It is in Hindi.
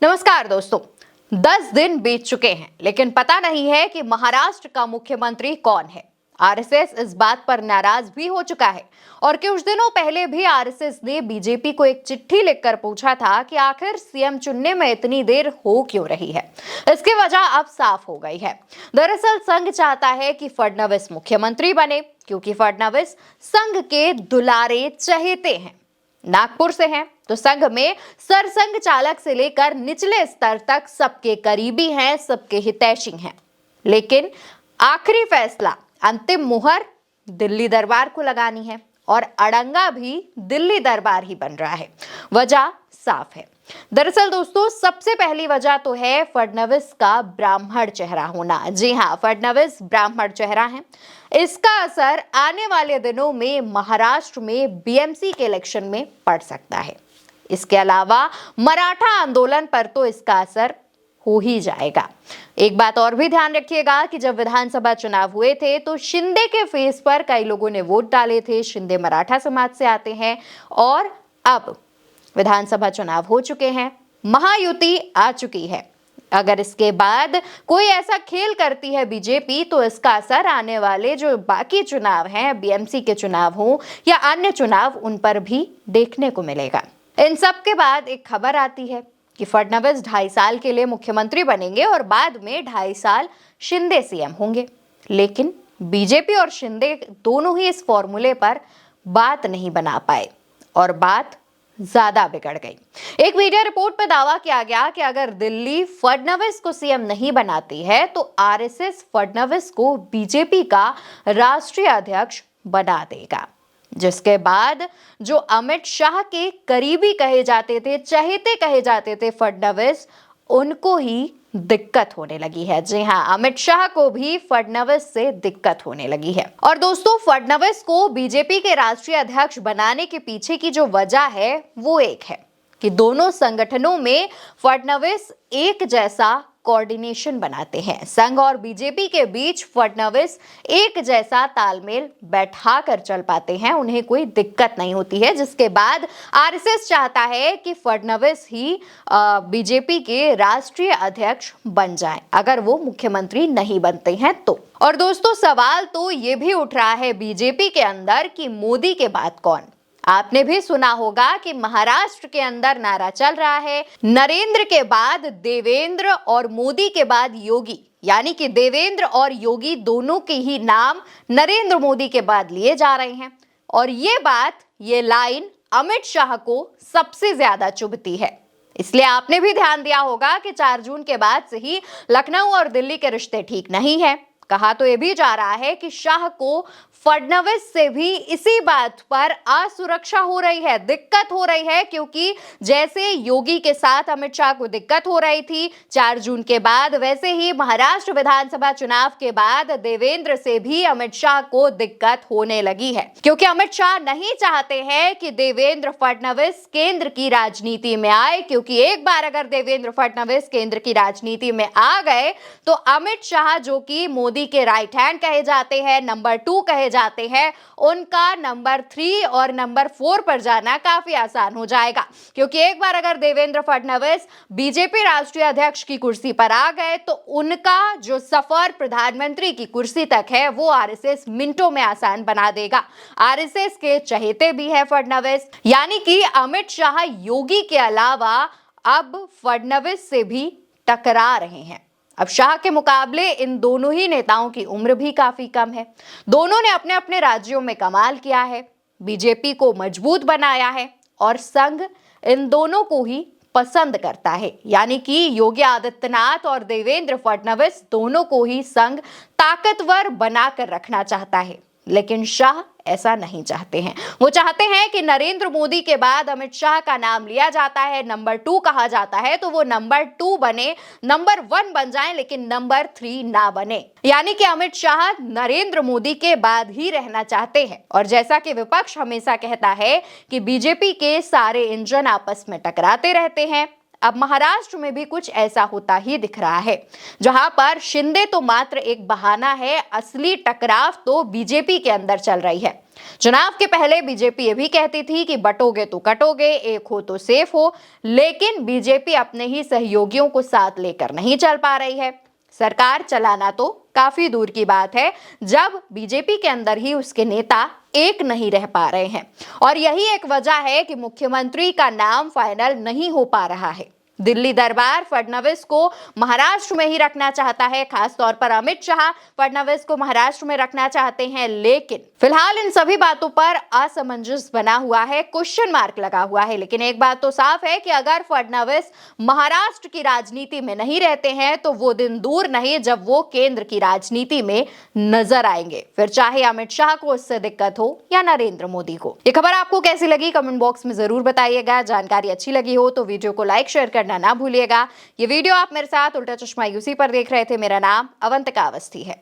नमस्कार दोस्तों। 10 दिन बीत चुके हैं लेकिन पता नहीं है कि महाराष्ट्र का मुख्यमंत्री कौन है। आरएसएस इस बात पर नाराज भी हो चुका है और कुछ दिनों पहले भी आरएसएस ने बीजेपी को एक चिट्ठी लिखकर पूछा था कि आखिर सीएम चुनने में इतनी देर हो क्यों रही है। इसकी वजह अब साफ हो गई है। दरअसल संघ चाहता है कि फडणवीस मुख्यमंत्री बने क्योंकि फडणवीस संघ के दुलारे चहेते हैं। नागपुर से हैं तो संघ में सरसंघ चालक से लेकर निचले स्तर तक सबके करीबी हैं, सबके हितैषी हैं। लेकिन आखिरी फैसला, अंतिम मुहर दिल्ली दरबार को लगानी है और अड़ंगा भी दिल्ली दरबार ही बन रहा है। वजह साफ है। दरअसल दोस्तों, सबसे पहली वजह तो है फडणवीस का ब्राह्मण चेहरा होना। जी हां, फडणवीस ब्राह्मण चेहरा है। इसका असर आने वाले दिनों में महाराष्ट्र में बीएमसी के इलेक्शन में पड़ सकता है। इसके अलावा मराठा आंदोलन पर तो इसका असर हो ही जाएगा। एक बात और भी ध्यान रखिएगा कि जब विधानसभा चुनाव हुए थे तो शिंदे के फेस पर कई लोगों ने वोट डाले थे। शिंदे मराठा समाज से आते हैं और अब विधानसभा चुनाव हो चुके हैं, महायुति आ चुकी है। अगर इसके बाद कोई ऐसा खेल करती है बीजेपी तो इसका असर आने वाले जो बाकी चुनाव हैं, बीएमसी के चुनाव हो या अन्य चुनाव, उन पर भी देखने को मिलेगा। इन सब के बाद एक खबर आती है कि फडणवीस 2.5 साल के लिए मुख्यमंत्री बनेंगे और बाद में 2.5 साल शिंदे सीएम होंगे। लेकिन बीजेपी और शिंदे दोनों ही इस फॉर्मूले पर बात नहीं बना पाए और बात ज्यादा बिगड़ गई। एक मीडिया रिपोर्ट पर दावा किया गया कि अगर दिल्ली फडणवीस को सीएम नहीं बनाती है तो आरएसएस फडणवीस को बीजेपी का राष्ट्रीय अध्यक्ष बना देगा। जिसके बाद जो अमित शाह के करीबी कहे जाते थे, चहेते कहे जाते थे फडणवीस, उनको ही दिक्कत होने लगी है। जी हां, अमित शाह को भी फडणवीस से दिक्कत होने लगी है। और दोस्तों, फडणवीस को बीजेपी के राष्ट्रीय अध्यक्ष बनाने के पीछे की जो वजह है वो एक है कि दोनों संगठनों में फडणवीस एक जैसा कोऑर्डिनेशन बनाते हैं। संघ और बीजेपी के बीच फडणवीस एक जैसा तालमेल बैठा कर चल पाते हैं, उन्हें कोई दिक्कत नहीं होती है। जिसके बाद आरएसएस चाहता है कि फडणवीस ही बीजेपी के राष्ट्रीय अध्यक्ष बन जाएं, अगर वो मुख्यमंत्री नहीं बनते हैं तो। और दोस्तों, सवाल तो ये भी उठ रहा है बीजेपी के अंदर कि मोदी के बाद कौन। आपने भी सुना होगा कि महाराष्ट्र के अंदर नारा चल रहा है, नरेंद्र के बाद देवेंद्र और मोदी के बाद योगी, यानी कि देवेंद्र और योगी दोनों के ही नाम नरेंद्र मोदी के बाद लिए जा रहे हैं। और ये लाइन अमित शाह को सबसे ज्यादा चुभती है। इसलिए आपने भी ध्यान दिया होगा कि 4 जून के बाद से ही लखनऊ और दिल्ली के रिश्ते ठीक नहीं है। कहा तो ये भी जा रहा है कि शाह को फडणवीस से भी इसी बात पर असुरक्षा हो रही है, दिक्कत हो रही है, क्योंकि जैसे योगी के साथ अमित शाह को दिक्कत हो रही थी 4 जून के बाद, वैसे ही महाराष्ट्र विधानसभा चुनाव के बाद देवेंद्र से भी अमित शाह को दिक्कत होने लगी है। क्योंकि अमित शाह नहीं चाहते हैं कि देवेंद्र फडणवीस केंद्र की राजनीति में आए, क्योंकि एक बार अगर देवेंद्र फडणवीस केंद्र की राजनीति में आ गए तो अमित शाह, जो कि मोदी के राइट हैंड कहे जाते हैं, नंबर 2 कहे जाते हैं, उनका नंबर 3 और नंबर 4 पर जाना काफी आसान हो जाएगा। क्योंकि एक बार अगर देवेंद्र फडणवीस बीजेपी राष्ट्रीय अध्यक्ष की कुर्सी पर आ गए तो उनका जो सफर प्रधानमंत्री की कुर्सी तक है वो आरएसएस मिनटों में आसान बना देगा। आरएसएस के चहेते भी है फडणवीस, यानी कि अमित शाह योगी के अलावा अब फडणवीस से भी टकरा रहे हैं। अब शाह के मुकाबले इन दोनों ही नेताओं की उम्र भी काफी कम है। दोनों ने अपने अपने राज्यों में कमाल किया है, बीजेपी को मजबूत बनाया है और संघ इन दोनों को ही पसंद करता है। यानी कि योगी आदित्यनाथ और देवेंद्र फडणवीस दोनों को ही संघ ताकतवर बनाकर रखना चाहता है। लेकिन शाह ऐसा नहीं चाहते हैं। वो चाहते हैं कि नरेंद्र मोदी के बाद अमित शाह का नाम लिया जाता है, नंबर 2 कहा जाता है, तो वो नंबर 2 बने, नंबर 1 बन जाएं, लेकिन नंबर 3 ना बने। यानी कि अमित शाह नरेंद्र मोदी के बाद ही रहना चाहते हैं। और जैसा कि विपक्ष हमेशा कहता है कि बीजेपी के सारे इंजन आपस में टकराते रहते हैं, अब महाराष्ट्र में भी कुछ ऐसा होता ही दिख रहा है, जहां पर शिंदे तो मात्र एक बहाना है, असली टकराव तो बीजेपी के अंदर चल रही है। चुनाव के पहले बीजेपी ये भी कहती थी कि बटोगे तो कटोगे, एक हो तो सेफ हो, लेकिन बीजेपी अपने ही सहयोगियों को साथ लेकर नहीं चल पा रही है। सरकार चलाना तो काफी दूर की बात है, जब बीजेपी के अंदर ही उसके नेता एक नहीं रह पा रहे हैं। और यही एक वजह है कि मुख्यमंत्री का नाम फाइनल नहीं हो पा रहा है। दिल्ली दरबार फडणवीस को महाराष्ट्र में ही रखना चाहता है, खास तौर पर अमित शाह फडणवीस को महाराष्ट्र में रखना चाहते हैं, लेकिन फिलहाल इन सभी बातों पर असमंजस बना हुआ है, क्वेश्चन मार्क लगा हुआ है। लेकिन एक बात तो साफ है कि अगर फडणवीस महाराष्ट्र की राजनीति में नहीं रहते हैं तो वो दिन दूर नहीं जब वो केंद्र की राजनीति में नजर आएंगे, फिर चाहे अमित शाह को उससे दिक्कत हो या नरेंद्र मोदी को। ये खबर आपको कैसी लगी कमेंट बॉक्स में जरूर बताइएगा। जानकारी अच्छी लगी हो तो वीडियो को लाइक शेयर करना ना भूलिएगा। ये वीडियो आप मेरे साथ उल्टा चश्मा यूसी पर देख रहे थे। मेरा नाम अवंतिका अवस्थी है।